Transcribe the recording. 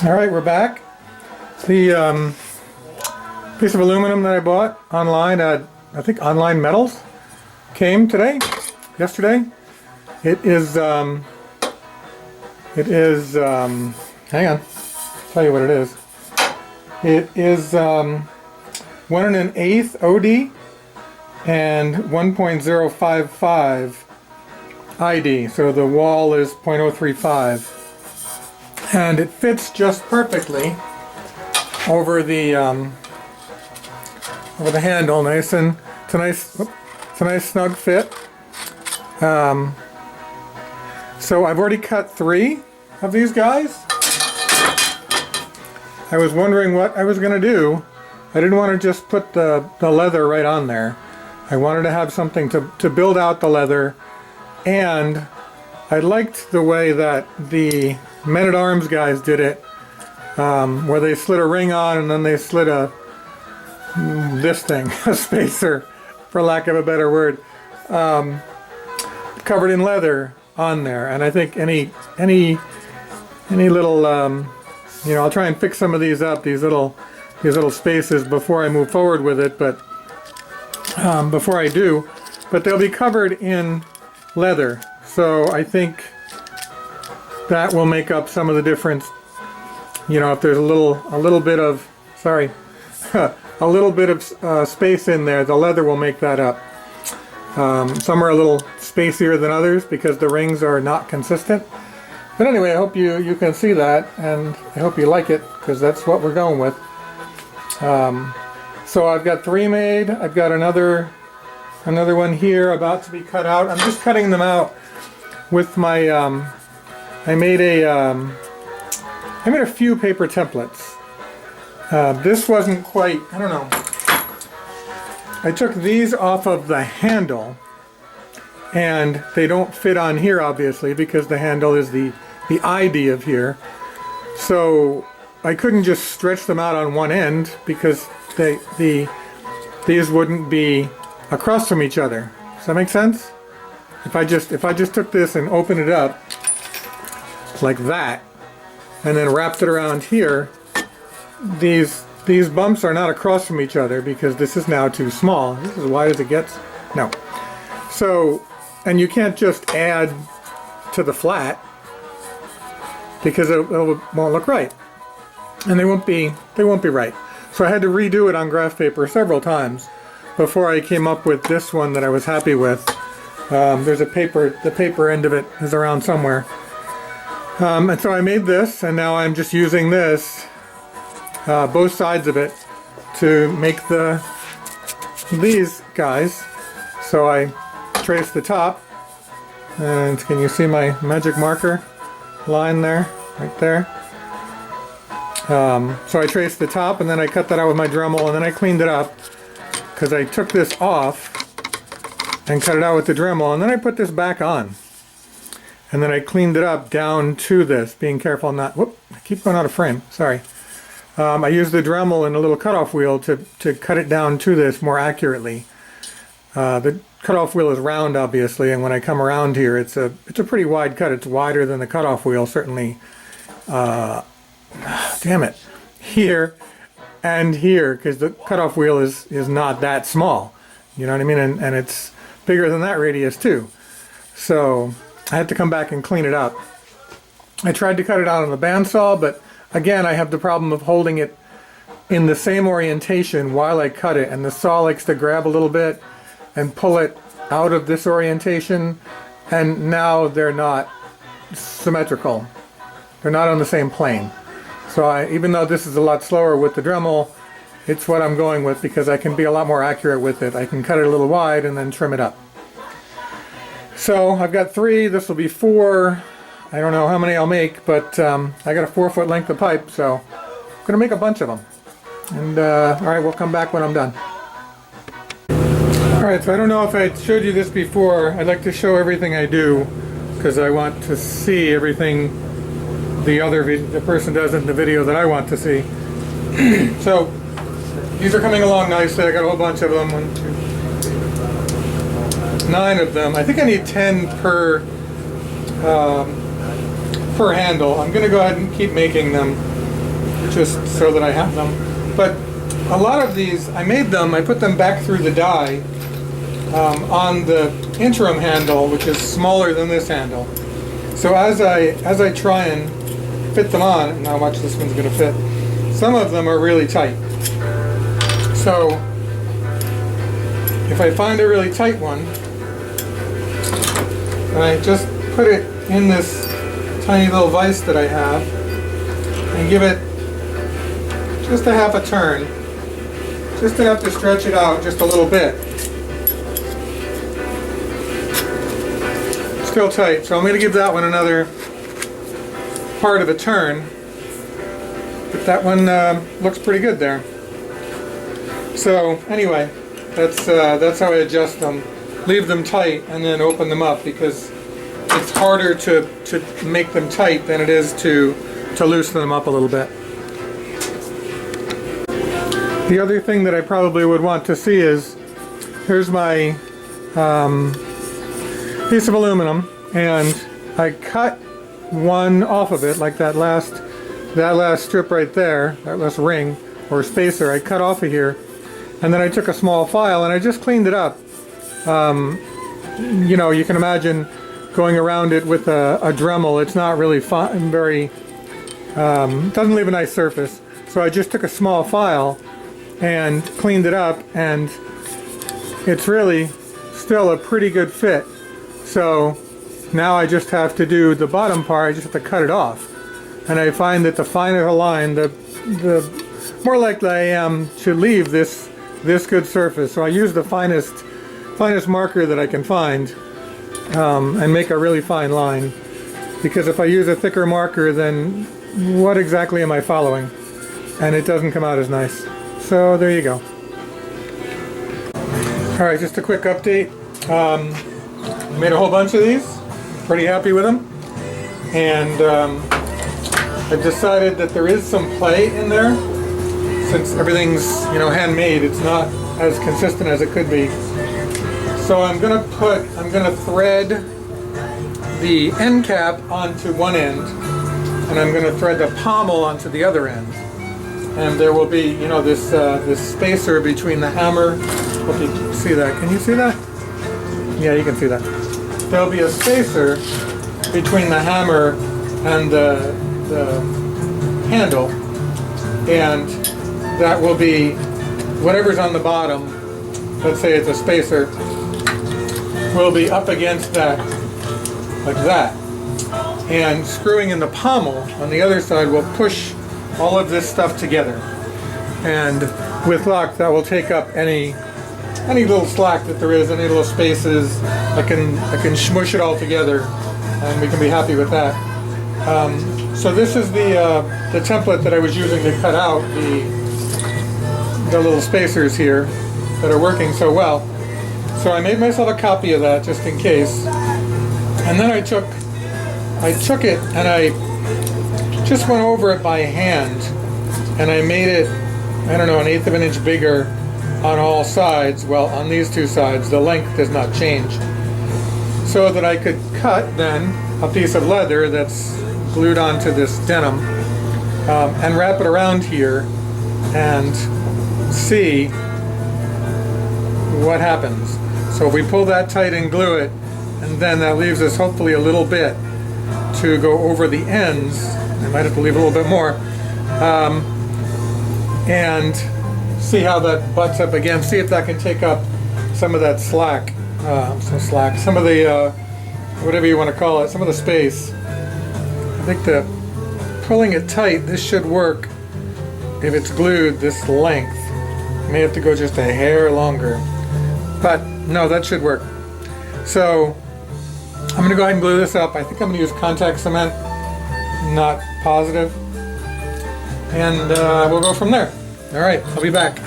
Alright, we're back. The piece of aluminum that I bought online at, I think, Online Metals came yesterday. It is, hang on, I'll tell you what it is. It is 1 1/8 OD and 1.055 ID, so the wall is 0.035. And it fits just perfectly over the handle. It's a nice snug fit. So I've already cut 3 of these guys. I was wondering what I was going to do. I didn't want to just put the leather right on there. I wanted to have something to build out the leather, and I liked the way that the Men-at-Arms guys did it, where they slid a ring on and then they slid a spacer, for lack of a better word, covered in leather on there. And I think any little, I'll try and fix some of these up, these little spaces before I move forward with it, but before I do, but they'll be covered in leather. So I think that will make up some of the difference. If there's a little bit of, sorry, a little bit of space in there, the leather will make that up. Some are a little spacier than others because the rings are not consistent. But anyway, I hope you can see that, and I hope you like it, because that's what we're going with. So I've got 3 made. I've got another one here about to be cut out. I'm just cutting them out with my I made a few paper templates. This wasn't quite, I don't know. I took these off of the handle, and they don't fit on here, obviously, because the handle is the ID of here. So I couldn't just stretch them out on one end, because these wouldn't be across from each other. Does that make sense? If I just took this and opened it up like that, and then wrapped it around here, these bumps are not across from each other because this is now too small. This is as wide as it gets. No. So, and you can't just add to the flat because it won't look right, and they won't be right. So I had to redo it on graph paper several times before I came up with this one that I was happy with. There's the paper end of it is around somewhere. And so I made this, and now I'm just using this, both sides of it, to make these guys. So I trace the top, and can you see my magic marker line there, right there? So I traced the top, and then I cut that out with my Dremel, and then I cleaned it up, because I took this off and cut it out with the Dremel, and then I put this back on. And then I cleaned it up down to this, being careful not, whoop, I keep going out of frame, sorry. I used the Dremel and a little cutoff wheel to cut it down to this more accurately. The cutoff wheel is round, obviously, and when I come around here, it's a pretty wide cut. It's wider than the cutoff wheel, certainly, damn it, here and here, because the cutoff wheel is not that small. You know what I mean? And it's bigger than that radius, too. So I had to come back and clean it up. I tried to cut it out on the bandsaw, but again, I have the problem of holding it in the same orientation while I cut it, and the saw likes to grab a little bit and pull it out of this orientation, and now they're not symmetrical. They're not on the same plane. So even though this is a lot slower with the Dremel, it's what I'm going with because I can be a lot more accurate with it. I can cut it a little wide and then trim it up. So I've got 3, this will be 4. I don't know how many I'll make, but I got a 4-foot length of pipe, so I'm going to make a bunch of them. And alright, we'll come back when I'm done. Alright, so I don't know if I showed you this before. I'd like to show everything I do, because I want to see everything the person does in the video that I want to see. So, these are coming along nicely. I got a whole bunch of them. 1, 2, 9 of them. I think I need 10 per handle. I'm going to go ahead and keep making them. just so that I have them. But a lot of these, I put them back through the die on the interim handle, which is smaller than this handle. So as I try and fit them on, and now watch, this one's going to fit, some of them are really tight. So if I find a really tight one, and I just put it in this tiny little vise that I have and give it just a half a turn, just enough to stretch it out just a little bit. Still tight, so I'm going to give that one another part of a turn. But that one looks pretty good there. So anyway, that's how I adjust them. Leave them tight and then open them up, because it's harder to make them tight than it is to loosen them up a little bit. The other thing that I probably would want to see is, here's my piece of aluminum, and I cut one off of it, like that last strip right there, that last ring or spacer, I cut off of here, and then I took a small file and I just cleaned it up. You know, you can imagine going around it with a Dremel. It's not really doesn't leave a nice surface. So I just took a small file and cleaned it up, and it's really still a pretty good fit. So now I just have to do the bottom part. I just have to cut it off, and I find that the finer the line, the more likely I am to leave this good surface. So I use the finest marker that I can find and make a really fine line, because if I use a thicker marker, then what exactly am I following? And it doesn't come out as nice. So there you go. Alright, just a quick update. Made a whole bunch of these. Pretty happy with them. And I've decided that there is some play in there. Since everything's, you know, handmade, it's not as consistent as it could be. So I'm gonna thread the end cap onto one end, and I'm gonna thread the pommel onto the other end. And there will be, you know, this spacer between the hammer. Hope you can see that. Can you see that? Yeah, you can see that. There'll be a spacer between the hammer and the handle, and that will be whatever's on the bottom. Let's say it's a spacer, will be up against that, like that. And screwing in the pommel on the other side will push all of this stuff together. And with luck, that will take up any little slack that there is, any little spaces. I can smush it all together, and we can be happy with that. So this is the template that I was using to cut out the little spacers here that are working so well. So I made myself a copy of that just in case. And then I took it and I just went over it by hand, and I made it, I don't know, 1/8 of an inch bigger on all sides. Well, on these two sides, the length does not change. So that I could cut then a piece of leather that's glued onto this denim and wrap it around here and see what happens. So if we pull that tight and glue it, and then that leaves us hopefully a little bit to go over the ends. I might have to leave a little bit more, and see how that butts up again. See if that can take up some of that slack, some of the whatever you want to call it, some of the space. I think that pulling it tight, this should work. If it's glued this length, you may have to go just a hair longer, but no, that should work. So I'm going to go ahead and glue this up. I think I'm going to use contact cement, not positive, and we'll go from there. All right, I'll be back.